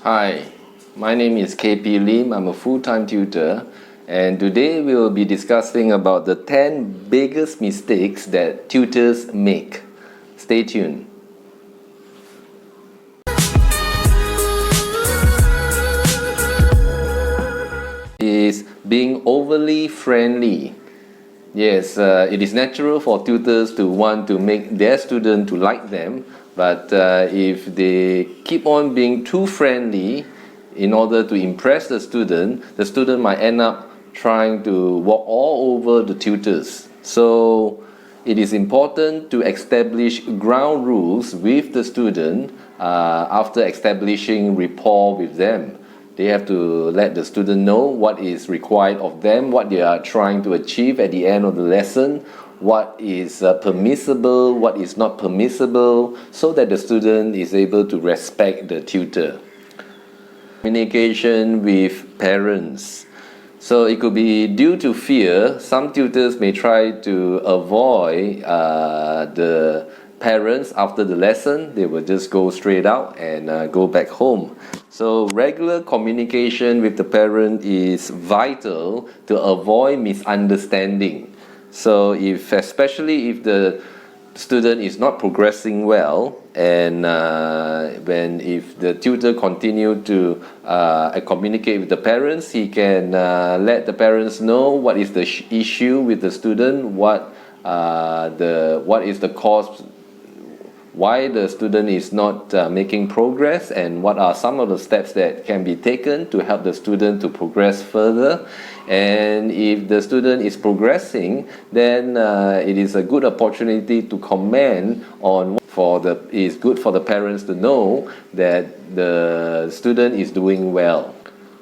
Hi, my name is KP Lim. I'm a full-time tutor, and today we will be discussing about the 10 biggest mistakes that tutors make. Stay tuned. Is being overly friendly. Yes, it is natural for tutors to want to make their student to like them, but if they keep on being too friendly in order to impress the student might end up trying to walk all over the tutors. So it is important to establish ground rules with the student after establishing rapport with them. They have to let the student know what is required of them, what they are trying to achieve at the end of the lesson, what is permissible, what is not permissible, so that the student is able to respect the tutor. Communication with parents. So it could be due to fear. Some tutors may try to avoid the parents after the lesson. They will just go straight out and go back home. So regular communication with the parent is vital to avoid misunderstanding. So especially if the student is not progressing well, and if the tutor continue to communicate with the parents, he can let the parents know what is the issue with the student, what is the cause, why the student is not making progress, and what are some of the steps that can be taken to help the student to progress further. And if the student is progressing, then it is a good opportunity to comment on it's good for the parents to know that the student is doing well.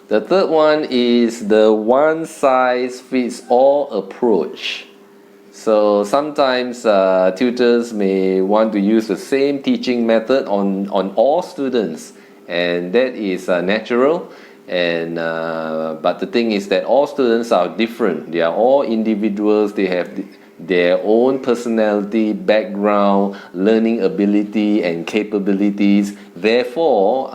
The third one is the one-size-fits-all approach. So sometimes tutors may want to use the same teaching method on all students, and that is natural. And but the thing is that all students are different. They are all individuals. They have their own personality, background, learning ability, and capabilities. Therefore,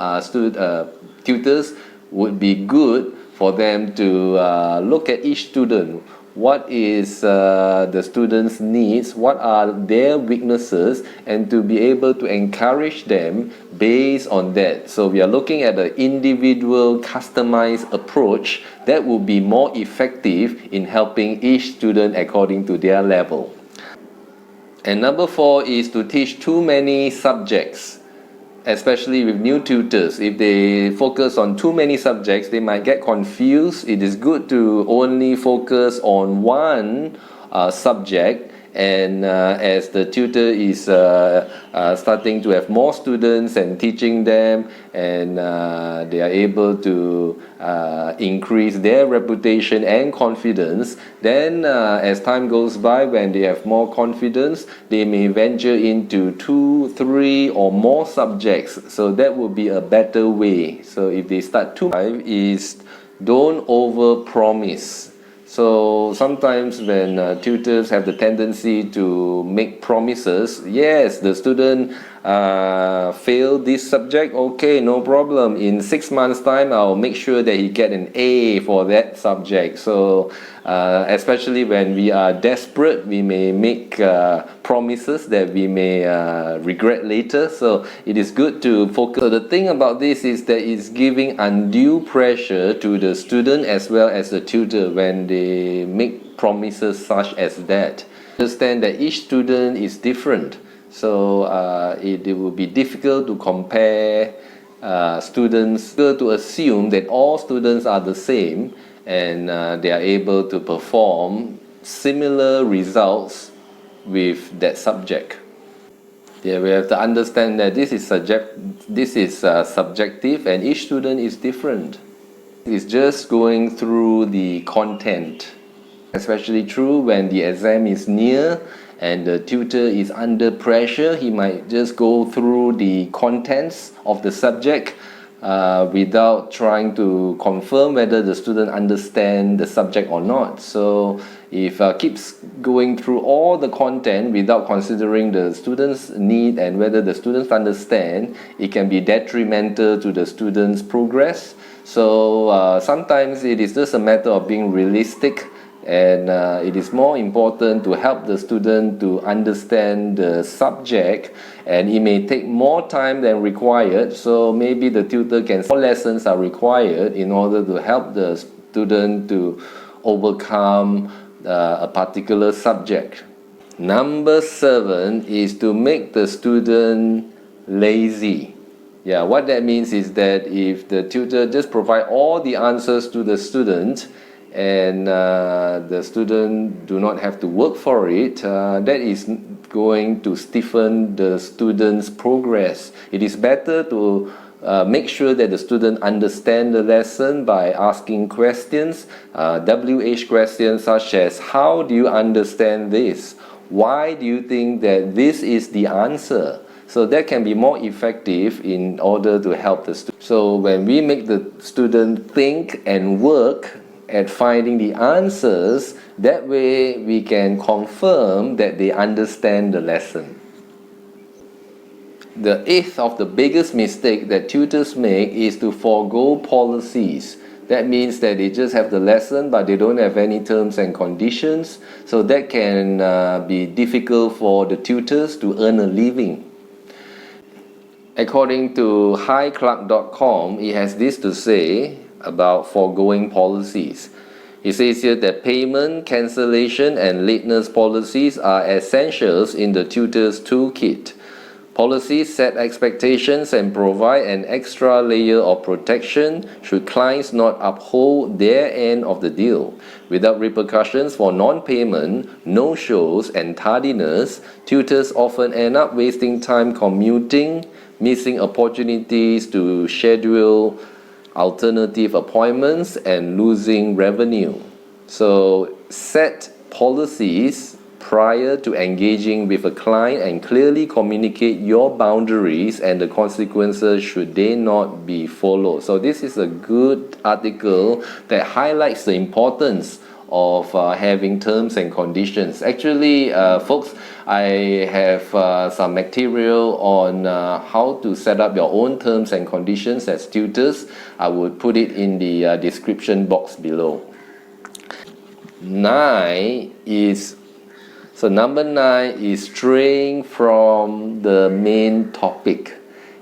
tutors would be good for them to look at each student. What is the students' needs, what are their weaknesses, and to be able to encourage them based on that. So we are looking at an individual customized approach that will be more effective in helping each student according to their level. And number 4 is to teach too many subjects. Especially with new tutors, if they focus on too many subjects, they might get confused. It is good to only focus on one subject, and as the tutor is starting to have more students and teaching them, and they are able to increase their reputation and confidence, then as time goes by, when they have more confidence, they may venture into 2, 3 or more subjects. So that would be a better way. So if they start too much, is don't over-promise. So sometimes when tutors have the tendency to make promises, yes, the student failed this subject, okay, no problem. In 6 months' time, I'll make sure that he get an A for that subject. So especially when we are desperate, we may make promises that we may regret later. So it is good to focus. So the thing about this is that it's giving undue pressure to the student as well as the tutor when they make promises such as that. Understand that each student is different. So it will be difficult to compare students, to assume that all students are the same and they are able to perform similar results with that subject. Yeah, we have to understand that this is subjective, and each student is different. It's just going through the content. Especially true when the exam is near and the tutor is under pressure. He might just go through the contents of the subject without trying to confirm whether the student understands the subject or not. So if keeps going through all the content without considering the student's need and whether the students understand, it can be detrimental to the student's progress. So sometimes it is just a matter of being realistic, and it is more important to help the student to understand the subject, and it may take more time than required. So maybe the tutor can say more lessons are required in order to help the student to overcome a particular subject. Number 7 is to make the student lazy. Yeah, what that means is that if the tutor just provide all the answers to the student, and the student do not have to work for it, that is going to stiffen the student's progress. It is better to make sure that the student understand the lesson by asking questions, WH questions such as, how do you understand this? Why do you think that this is the answer? So that can be more effective in order to help the student. So when we make the student think and work at finding the answers, that way we can confirm that they understand the lesson. The 8th of the biggest mistake that tutors make is to forgo policies. That means that they just have the lesson but they don't have any terms and conditions. So that can be difficult for the tutors to earn a living. According to highclark.com, it has this to say about foregoing policies. It says here that payment, cancellation and lateness policies are essentials in the tutor's toolkit. Policies set expectations and provide an extra layer of protection should clients not uphold their end of the deal. Without repercussions for non-payment, no-shows and tardiness, tutors often end up wasting time commuting, missing opportunities to schedule alternative appointments and losing revenue. So set policies prior to engaging with a client and clearly communicate your boundaries and the consequences should they not be followed. So this is a good article that highlights the importance of having terms and conditions. Actually, folks, I have some material on how to set up your own terms and conditions as tutors. I would put it in the description box below. Number 9 is straying from the main topic.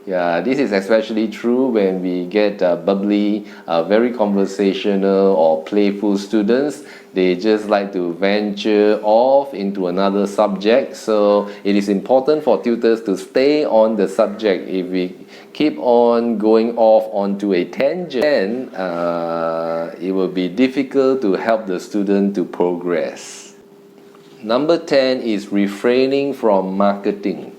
Yeah, this is especially true when we get bubbly, very conversational or playful students. They just like to venture off into another subject. So it is important for tutors to stay on the subject. If we keep on going off onto a tangent, then it will be difficult to help the student to progress. Number 10 is refraining from marketing.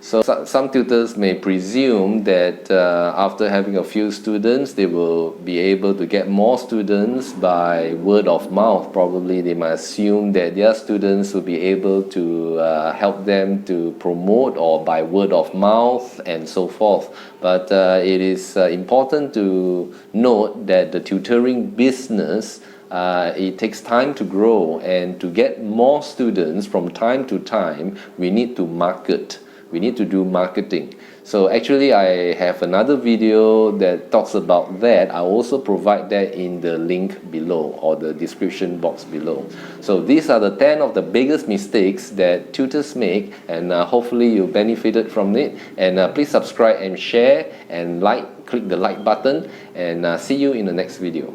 So some tutors may presume that after having a few students, they will be able to get more students by word of mouth. Probably they might assume that their students will be able to help them to promote or by word of mouth and so forth. But it is important to note that the tutoring business, it takes time to grow, and to get more students from time to time, we need to market. We need to do marketing. So actually I have another video that talks about that. I'll also provide that in the link below or the description box below. So these are the 10 of the biggest mistakes that tutors make, and hopefully you benefited from it. And please subscribe and share and click the like button, and see you in the next video.